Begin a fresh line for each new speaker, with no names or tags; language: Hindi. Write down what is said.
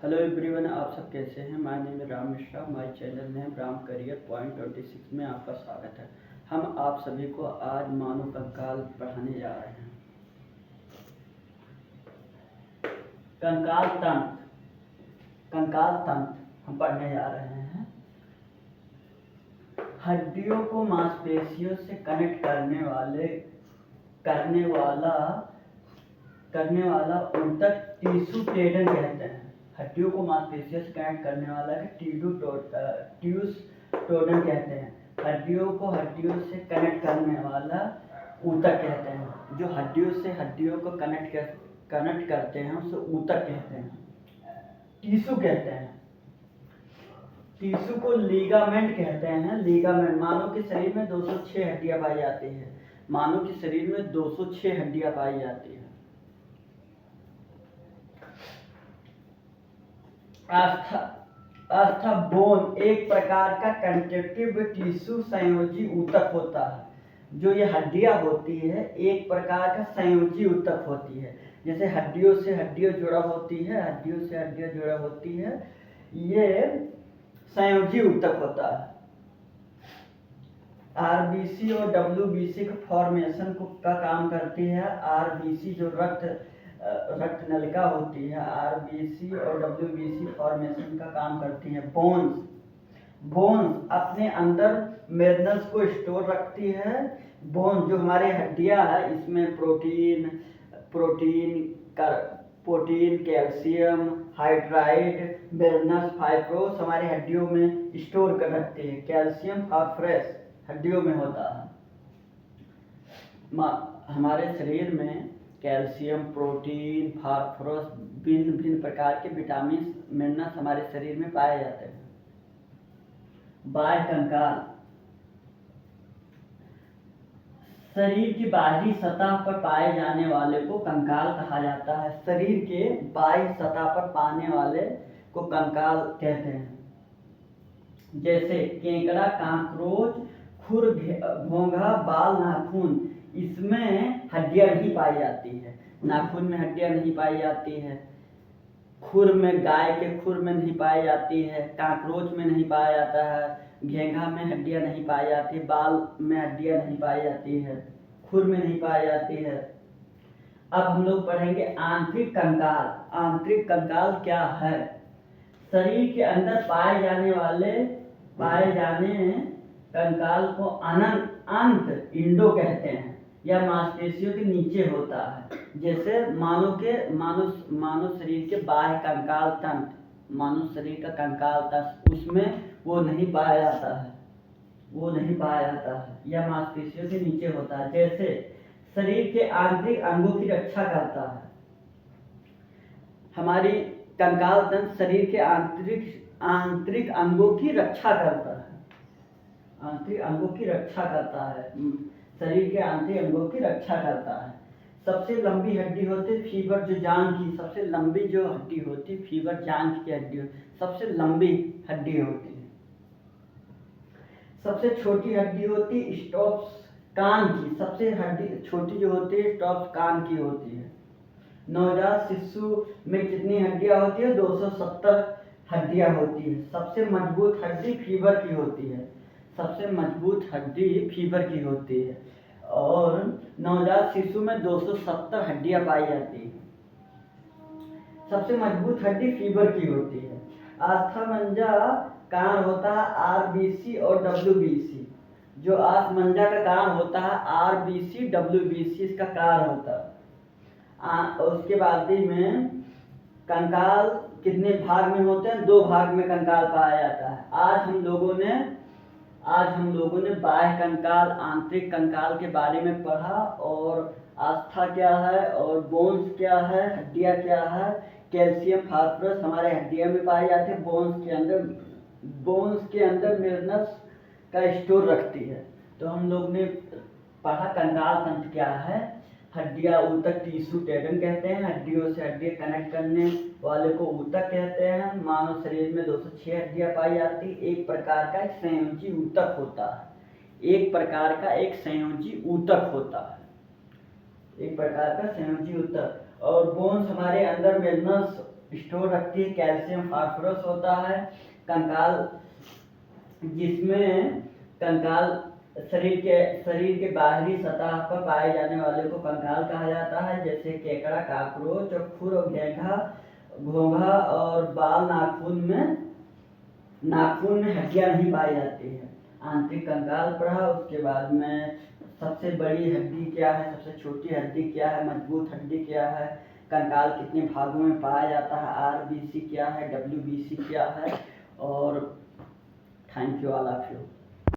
हेलो एवरीवन, आप सब कैसे हैं। माय नेम है Ram Mishra. My channel name Ram career point 26 में आपका स्वागत है। हम आप सभी को आज मानव कंकाल पढ़ाने जा रहे हैं। कंकाल तंत्र हम पढ़ने जा रहे हैं। हड्डियों को मांसपेशियों से कनेक्ट करने वाला ऊतक टिश्यू टेंडन कहते हैं। हड्डियों को मांसपेशियों से कनेक्ट करने वाला टिश्यू टेंडन कहते हैं। हड्डियों को हड्डियों से कनेक्ट करने वाला ऊतक कहते हैं। जो हड्डियों को कनेक्ट करते हैं उसे ऊतक कहते हैं, टिश्यू कहते हैं। टिश्यू को लीगामेंट कहते हैं। लीगामेंट। मानव के शरीर में 206 हड्डियां पाई जाती है। मानव के शरीर में 206 हड्डियां पाई जाती है। आस्था बोन एक प्रकार का कंजक्टिव टिश्यू संयोजी ऊतक होता है। जो ये हड्डियां होती है एक प्रकार का संयोजी ऊतक होती है। जैसे हड्डियों से हड्डियां जुड़ा होती है, ये संयोजी ऊतक होता है। आरबीसी और डब्ल्यूबीसी का फॉर्मेशन का काम करती है। आरबीसी जो रक्त नलिका होती है, आरबीसी और डब्ल्यूबीसी फॉर्मेशन का काम करती है। बोन्स अपने अंदर मिनरल्स को स्टोर रखती है। बोन जो हमारे हड्डियां है, इसमें protein, calcium hydride, minerals, fibrous हमारे हड्डियों में स्टोर कर रखते हैं। कैल्शियम फास्फोरस हड्डियों में होता है। हमारे शरीर में कैल्शियम, प्रोटीन, फास्फोरस, भिन्न प्रकार के विटामिन, मिनरल्स हमारे शरीर में पाए जाते हैं। बाह्य कंकाल शरीर की बाहरी सतह पर पाए जाने वाले को कंकाल कहा जाता है। शरीर के बाह्य सतह पर पाने वाले को कंकाल कहते हैं। जैसे केकड़ा, काकरोच, खुर, घोंघा, बाल, नाखून, इसमें हड्डियां नहीं पाई जाती है। नाखून में हड्डियां नहीं पाई जाती है। खुर में, गाय के खुर में नहीं पाई जाती है। काकरोच में नहीं पाया जाता है। घेंघा में हड्डियां नहीं पाई जाती, बाल में हड्डियां नहीं पाई जाती है, खुर में नहीं पाई जाती है। अब हम लोग पढ़ेंगे आंतरिक कंकाल। आंतरिक कंकाल क्या है? शरीर के अंदर पाए जाने कंकाल को अंत इंडो कहते हैं। यह मांसपेशियों के नीचे होता है। जैसे मानव शरीर के बाह्य कंकाल तंत्र, मानव शरीर का कंकाल तंत्र, उसमें वो नहीं पाया जाता है। यह मांसपेशियों के नीचे होता है। जैसे शरीर के आंतरिक अंगों की रक्षा करता है। हमारी कंकाल तंत्र शरीर के आंतरिक अंगों की रक्षा करता है। शरीर के आंतरिक अंगों की रक्षा करता है। सबसे लंबी हड्डी होती है फीवर, जो जांघ की सबसे लंबी जो हड्डी होती है, फीवर जांघ की हड्डी सबसे लंबी हड्डी होती है। सबसे छोटी हड्डी होती है स्टॉप्स कान की। सबसे हड्डी छोटी जो होती है स्टॉप्स कान की होती है। नवजात शिशु में कितनी हड्डियां होती है? 270 हड्डियां होती है। सबसे मजबूत हड्डी फीवर की होती है। और नवजात शिशु में 270 हड्डियां पाई जाती है। सबसे मजबूत हड्डी फीवर की होती है। आस्थामंजा कान होता है आरबीसी और डब्ल्यूबीसी। जो आस्थामंजा का कान होता है आरबीसी, डब्ल्यूबीसी इसका कान होता है। उसके बाद में कंकाल कितने भाग में होते हैं? 2 भाग में कंकाल पाया जाता है। आज हम लोगों ने बाह्य कंकाल, आंतरिक कंकाल के बारे में पढ़ा, और आस्था क्या है और बोन्स क्या है, हड्डियां क्या है। कैल्शियम, फास्फोरस हमारे हड्डियों में पाए जाते हैं। बोन्स के अंदर मिनरल्स का स्टोर रखती है। तो हम लोग ने पढ़ा कंकाल तंत्र क्या है। हड्डियां ऊतक टिश्यू टेंडन कहते हैं। हड्डियों से हड्डियां कनेक्ट करने वाले को ऊतक कहते हैं। मानव शरीर में 206 हड्डियां पाई जाती है। एक प्रकार का एक संयोजी ऊतक होता है। और बोन्स हमारे अंदर मिनरल्स स्टोर रखती है। कैल्शियम फास्फोरस होता है। कंकाल, जिसमें कंकाल शरीर के बाहरी सतह पर पाए जाने वाले को कंकाल कहा जाता है, जैसे केकड़ा, कॉकरोच और खुर और घेंघा, घोंघा और बाल। नाखून में हड्डियां नहीं पाई जाती है। आंतरिक कंकाल पढ़ा, उसके बाद में सबसे बड़ी हड्डी क्या है, सबसे छोटी हड्डी क्या है, मजबूत हड्डी क्या है, कंकाल कितने भागों में पाया जाता है, आरबीसी क्या है, डब्ल्यूबीसी क्या है। और thank you all of you.